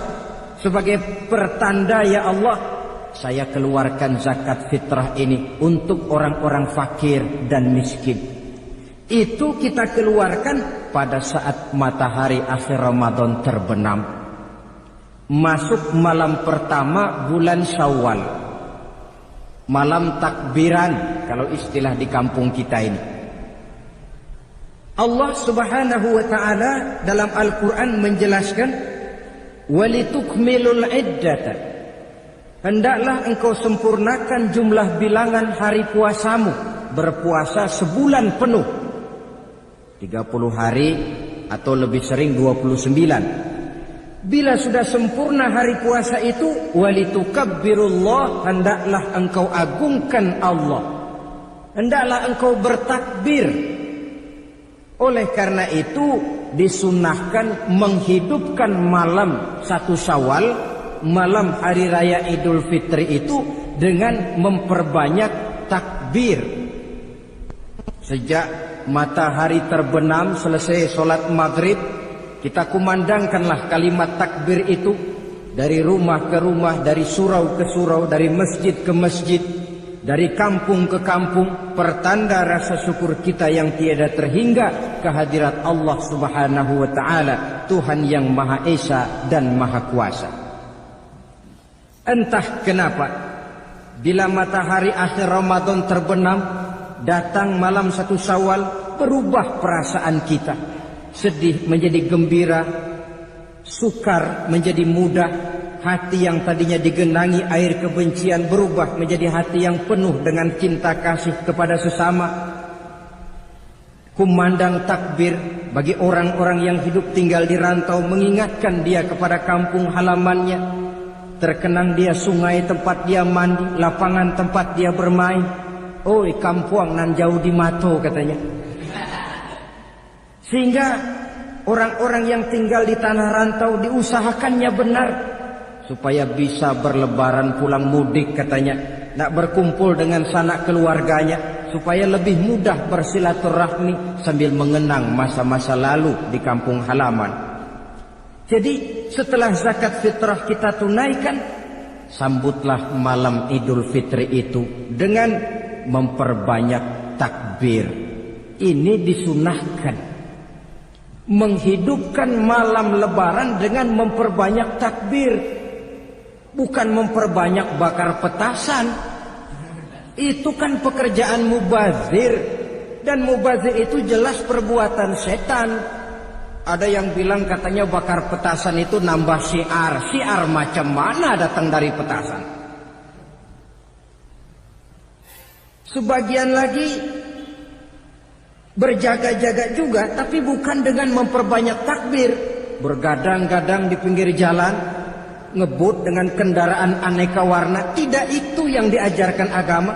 [SPEAKER 3] Sebagai pertanda ya Allah, saya keluarkan zakat fitrah ini untuk orang-orang fakir dan miskin. Itu kita keluarkan pada saat matahari akhir Ramadan terbenam. Masuk malam pertama bulan Syawal, malam takbiran kalau istilah di kampung kita ini. Allah Subhanahu wa taala dalam Al-Qur'an menjelaskan, walitukmilul iddata, hendaklah engkau sempurnakan jumlah bilangan hari puasamu, berpuasa sebulan penuh, 30 hari atau lebih sering 29. Bila sudah sempurna hari puasa itu, walitukabbirullah, hendaklah engkau agungkan Allah, hendaklah engkau bertakbir. Oleh karena itu disunahkan menghidupkan malam 1 Syawal, malam hari raya Idul Fitri itu dengan memperbanyak takbir. Sejak matahari terbenam selesai sholat maghrib, kita kumandangkanlah kalimat takbir itu dari rumah ke rumah, dari surau ke surau, dari masjid ke masjid, dari kampung ke kampung, pertanda rasa syukur kita yang tiada terhingga kehadirat Allah Subhanahu wa taala, Tuhan yang Maha Esa dan Maha Kuasa. Entah kenapa bila matahari akhir Ramadan terbenam, datang malam 1 Syawal, berubah perasaan kita. Sedih menjadi gembira, sukar menjadi mudah, hati yang tadinya digenangi air kebencian berubah menjadi hati yang penuh dengan cinta kasih kepada sesama. Kumandang takbir bagi orang-orang yang hidup tinggal di rantau, mengingatkan dia kepada kampung halamannya. Terkenang dia sungai tempat dia mandi, lapangan tempat dia bermain. Oi kampuang nan jauh di mato katanya. Sehingga orang-orang yang tinggal di tanah rantau diusahakannya benar supaya bisa berlebaran pulang mudik katanya, nak berkumpul dengan sanak keluarganya supaya lebih mudah bersilaturahmi sambil mengenang masa-masa lalu di kampung halaman. Jadi setelah zakat fitrah kita tunaikan, sambutlah malam Idul Fitri itu dengan memperbanyak takbir. Ini disunahkan. Menghidupkan malam lebaran dengan memperbanyak takbir, bukan memperbanyak bakar petasan. Itu kan pekerjaan mubazir, dan mubazir itu jelas perbuatan setan. Ada yang bilang katanya bakar petasan itu nambah syiar. Syiar macam mana datang dari petasan? Sebagian lagi Berjaga-jaga juga, tapi bukan dengan memperbanyak takbir. Bergadang-gadang di pinggir jalan, ngebut dengan kendaraan aneka warna. Tidak itu yang diajarkan agama.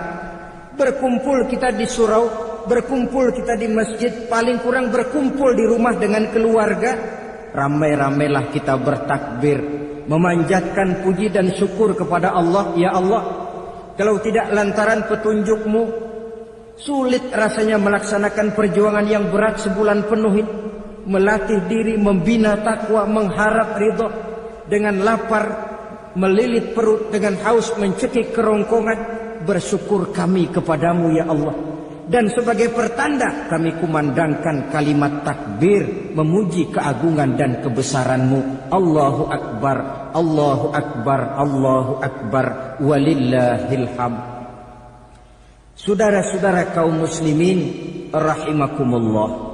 [SPEAKER 3] Berkumpul kita di surau, berkumpul kita di masjid, paling kurang berkumpul di rumah dengan keluarga. Ramai-ramailah kita bertakbir, memanjatkan puji dan syukur kepada Allah. Ya Allah, kalau tidak lantaran petunjuk-Mu, sulit rasanya melaksanakan perjuangan yang berat sebulan penuh ini. Melatih diri, membina takwa, mengharap ridho. Dengan lapar, melilit perut, dengan haus, mencekik kerongkongan. Bersyukur kami kepadamu ya Allah. Dan sebagai pertanda kami kumandangkan kalimat takbir, memuji keagungan dan kebesaran-Mu. Allahu Akbar, Allahu Akbar, Allahu Akbar, walillahil hamd. Saudara-saudara kaum muslimin rahimakumullah.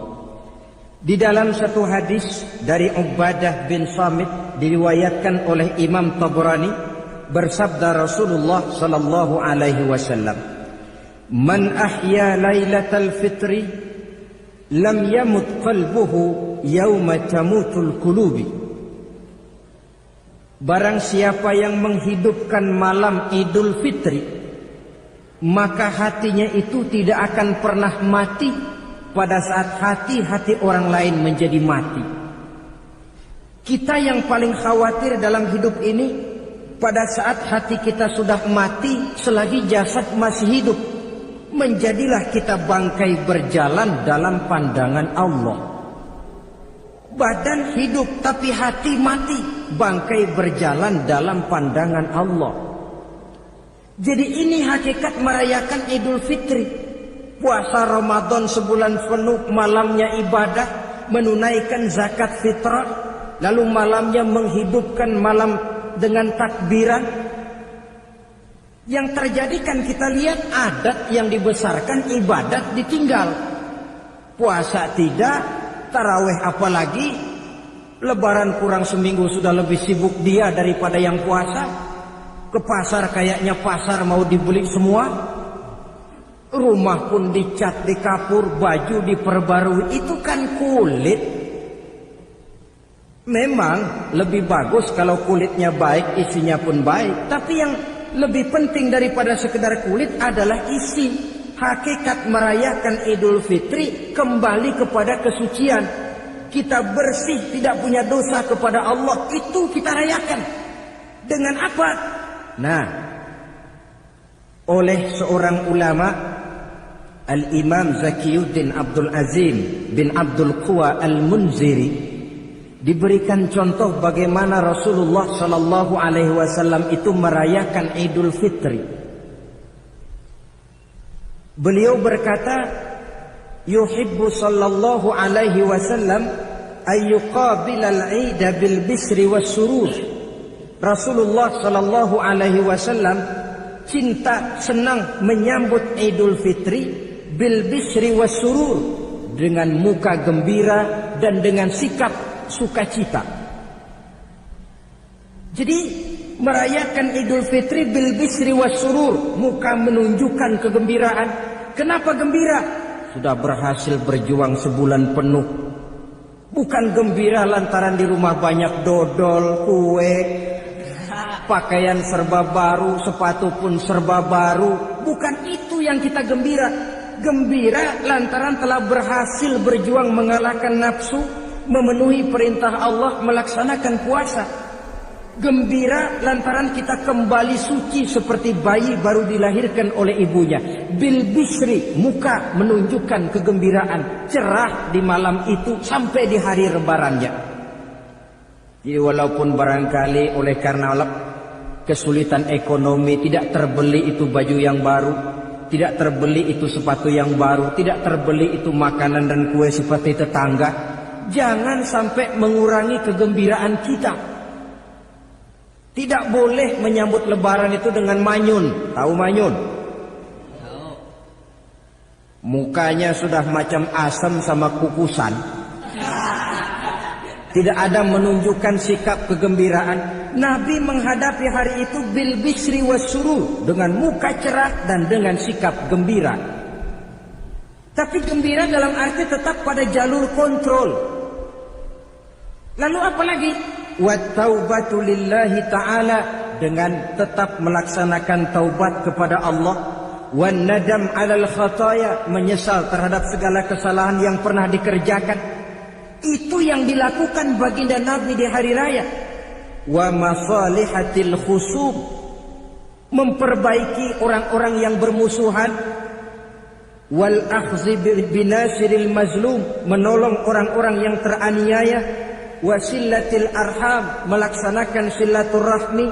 [SPEAKER 3] Di dalam satu hadis dari Ubadah bin Samit diriwayatkan oleh Imam Tabrani, bersabda Rasulullah sallallahu alaihi wasallam, "Man ahya lailatal fitri lam yamut qalbuhu yauma tamutul qulubi." Barang siapa yang menghidupkan malam Idul Fitri, maka hatinya itu tidak akan pernah mati pada saat hati-hati orang lain menjadi mati. Kita yang paling khawatir dalam hidup ini, pada saat hati kita sudah mati selagi jasad masih hidup, menjadilah kita bangkai berjalan dalam pandangan Allah. Badan hidup tapi hati mati, bangkai berjalan dalam pandangan Allah. Jadi ini hakikat merayakan Idul Fitri. Puasa Ramadan sebulan penuh, malamnya ibadah, menunaikan zakat fitrah, lalu malamnya menghidupkan malam dengan takbiran. Yang terjadi kan kita lihat adat yang dibesarkan, ibadat ditinggal. Puasa tidak, tarawih apalagi, lebaran kurang seminggu sudah lebih sibuk dia daripada yang puasa. Ke pasar kayaknya pasar mau dibeli semua. Rumah pun dicat, dikapur, baju diperbarui. Itu kan kulit. Memang lebih bagus kalau kulitnya baik, isinya pun baik. Tapi yang lebih penting daripada sekedar kulit adalah isi. Hakikat merayakan Idul Fitri kembali kepada kesucian. Kita bersih, tidak punya dosa kepada Allah. Itu kita rayakan. Dengan apa? Nah, oleh seorang ulama, Al-Imam Zakiyuddin Abdul Azim bin Abdul Quwa Al-Munziri, diberikan contoh bagaimana Rasulullah sallallahu alaihi wasallam itu merayakan Idul Fitri. Beliau berkata, yuhibbu sallallahu alaihi wasallam ayyuqabilal 'ida bil bisri was surur. Rasulullah sallallahu alaihi wasallam cinta, senang menyambut Idul Fitri bil bisri was surur, dengan muka gembira dan dengan sikap sukacita. Jadi merayakan Idul Fitri bil bisri was surur, muka menunjukkan kegembiraan. Kenapa gembira? Sudah berhasil berjuang sebulan penuh. Bukan gembira lantaran di rumah banyak dodol, kue, pakaian serba baru, sepatu pun serba baru. Bukan itu yang kita gembira. Gembira lantaran telah berhasil berjuang mengalahkan nafsu, memenuhi perintah Allah, melaksanakan puasa. Gembira lantaran kita kembali suci seperti bayi baru dilahirkan oleh ibunya. Bil bisri, muka menunjukkan kegembiraan, cerah di malam itu sampai di hari lebarannya. Jadi walaupun barangkali oleh karena kesulitan ekonomi tidak terbeli itu baju yang baru, tidak terbeli itu sepatu yang baru, tidak terbeli itu makanan dan kue seperti tetangga, jangan sampai mengurangi kegembiraan kita. Tidak boleh menyambut lebaran itu dengan manyun. Tahu manyun? Mukanya sudah macam asam sama kukusan. Tidak ada menunjukkan sikap kegembiraan. Nabi menghadapi hari itu bil bisri was surur, dengan muka cerah dan dengan sikap gembira. Tapi gembira dalam arti tetap pada jalur kontrol. Lalu apa lagi? Wat-taubatu lillahi ta'ala, dengan tetap melaksanakan taubat kepada Allah. Wan nadam 'alal khataya, menyesal terhadap segala kesalahan yang pernah dikerjakan. Itu yang dilakukan baginda Nabi di hari raya. Wa masalihatil khusum, memperbaiki orang-orang yang bermusuhan. Wal akhzi binasiril mazlum, menolong orang-orang yang teraniaya. Wasillatil arham, melaksanakan silaturahmi.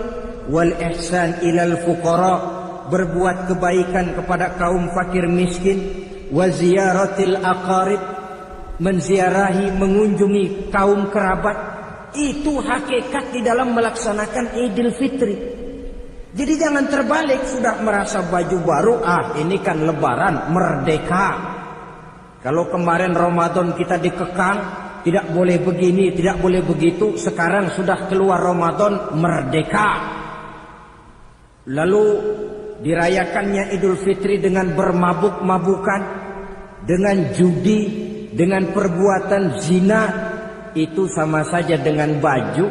[SPEAKER 3] Wal ihsan ilal fuqara, berbuat kebaikan kepada kaum fakir miskin. Wa ziyaratil aqarib, menziarahi, mengunjungi kaum kerabat. Itu hakikat di dalam melaksanakan Idul Fitri. Jadi jangan terbalik, sudah merasa baju baru, ini kan lebaran, merdeka. Kalau kemarin Ramadan kita dikekang, tidak boleh begini, tidak boleh begitu, sekarang sudah keluar Ramadan, merdeka. Lalu dirayakannya Idul Fitri dengan bermabuk-mabukan, dengan judi, dengan perbuatan zina. Itu sama saja dengan baju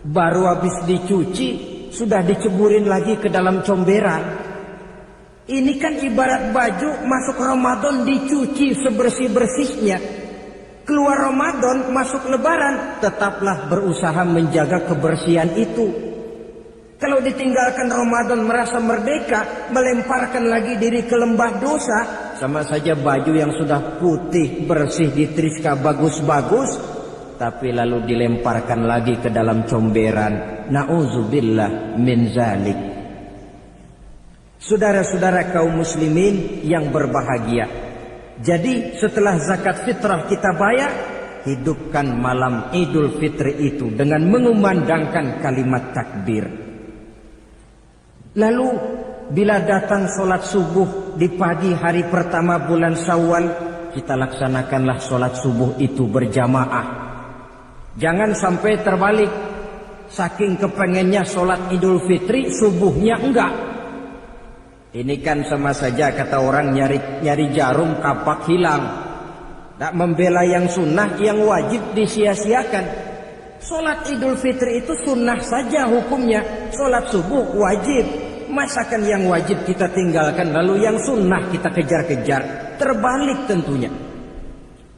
[SPEAKER 3] baru habis dicuci sudah diceburin lagi ke dalam comberan. Ini kan ibarat baju masuk Ramadan dicuci sebersih-bersihnya, keluar Ramadan masuk Lebaran tetaplah berusaha menjaga kebersihan itu. Kalau ditinggalkan Ramadan merasa merdeka, melemparkan lagi diri ke lembah dosa, sama saja baju yang sudah putih bersih ditriska bagus-bagus, tapi lalu dilemparkan lagi ke dalam comberan. Na'udzubillah min zalik. Saudara-saudara kaum muslimin yang berbahagia, jadi setelah zakat fitrah kita bayar, hidupkan malam Idul Fitri itu dengan mengumandangkan kalimat takbir. Lalu bila datang sholat subuh di pagi hari pertama bulan Syawal, kita laksanakanlah sholat subuh itu berjamaah. Jangan sampai terbalik, saking kepengennya sholat Idul Fitri subuhnya enggak. Ini kan sama saja kata orang nyari jarum kapak hilang. Tak membela yang sunnah, yang wajib disia-siakan. Sholat Idul Fitri itu sunnah saja hukumnya, sholat subuh wajib. Masakan yang wajib kita tinggalkan, lalu yang sunnah kita kejar-kejar? Terbalik tentunya.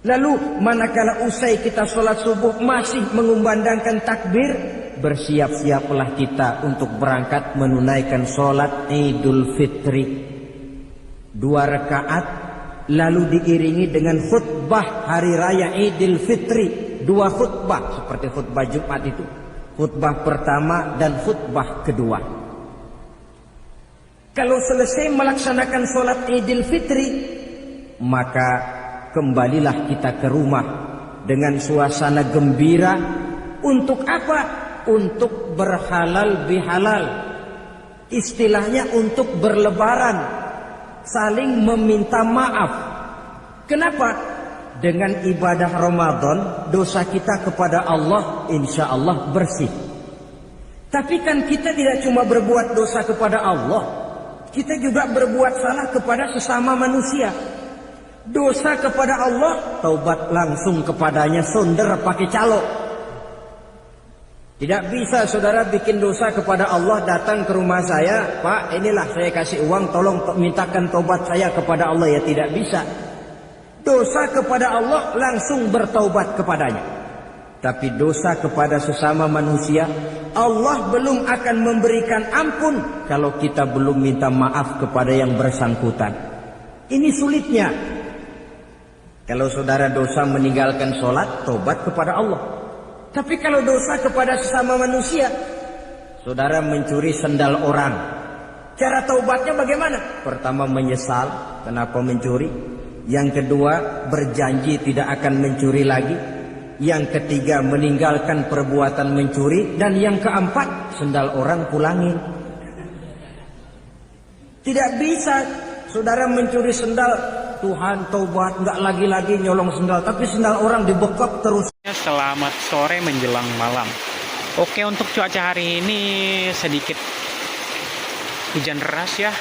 [SPEAKER 3] Lalu manakala usai kita sholat subuh masih mengumandangkan takbir, bersiap-siaplah kita untuk berangkat menunaikan sholat Idul Fitri. 2 rakaat, lalu diiringi dengan khutbah hari raya Idul Fitri. 2 khutbah seperti khutbah Jumat itu. Khutbah pertama dan khutbah kedua. Kalau selesai melaksanakan sholat Idul Fitri, maka kembalilah kita ke rumah dengan suasana gembira. Untuk apa? Untuk berhalal bihalal. Istilahnya untuk berlebaran, saling meminta maaf. Kenapa? Dengan ibadah Ramadan, dosa kita kepada Allah insya Allah bersih. Tapi kan kita tidak cuma berbuat dosa kepada Allah, kita juga berbuat salah kepada sesama manusia. Dosa kepada Allah, taubat langsung kepadanya, sonder pakai calo. Tidak bisa saudara bikin dosa kepada Allah, datang ke rumah saya, Pak inilah saya kasih uang, tolong mintakan taubat saya kepada Allah. Ya tidak bisa. Dosa kepada Allah langsung bertaubat kepadanya. Tapi dosa kepada sesama manusia, Allah belum akan memberikan ampun kalau kita belum minta maaf kepada yang bersangkutan. Ini sulitnya. Kalau saudara dosa meninggalkan sholat, taubat kepada Allah. Tapi kalau dosa kepada sesama manusia, saudara mencuri sendal orang, cara taubatnya bagaimana? Pertama menyesal kenapa mencuri. Yang kedua berjanji tidak akan mencuri lagi. Yang ketiga meninggalkan perbuatan mencuri. Dan yang keempat sendal orang pulangin. Tidak bisa saudara mencuri sendal, Tuhan taubat, nggak lagi-lagi nyolong sendal, tapi sendal orang dibekap terus.
[SPEAKER 4] Selamat sore menjelang malam. Oke, untuk cuaca hari ini sedikit hujan deras ya.